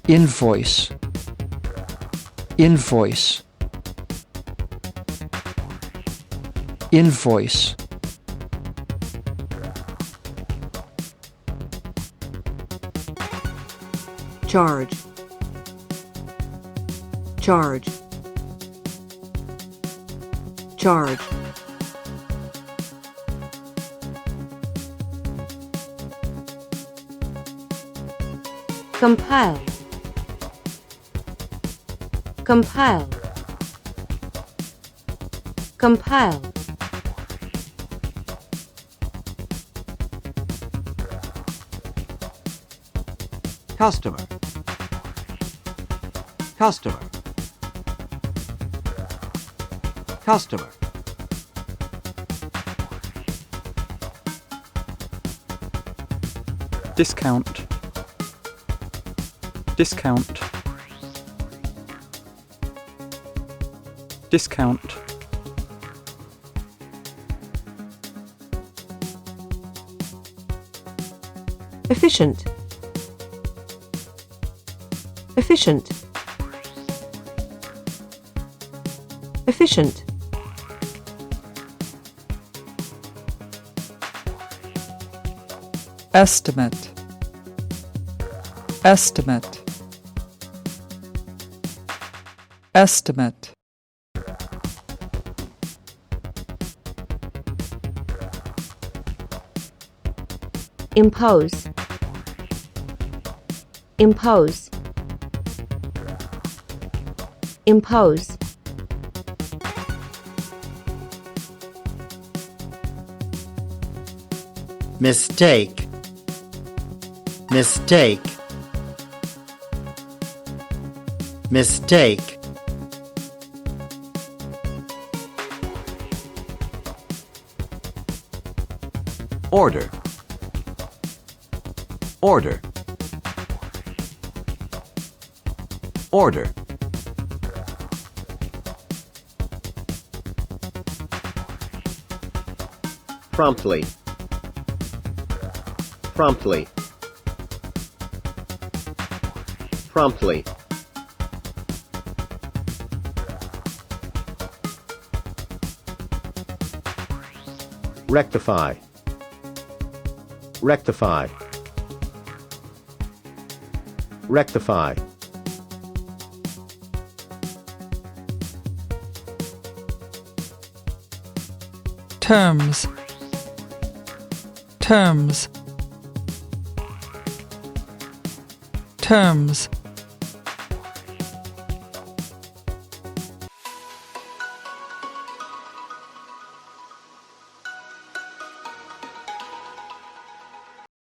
invoice, invoice, invoice, charge, charge, charge, compile, compile, compile, customer, customer, customer, discount, discount, discount, efficient, efficient, efficient, estimate, estimate, estimate, impose, impose, impose, mistake, mistake, mistake, order, order, order, promptly, promptly, promptly, rectify, rectify, rectify, terms, terms, terms,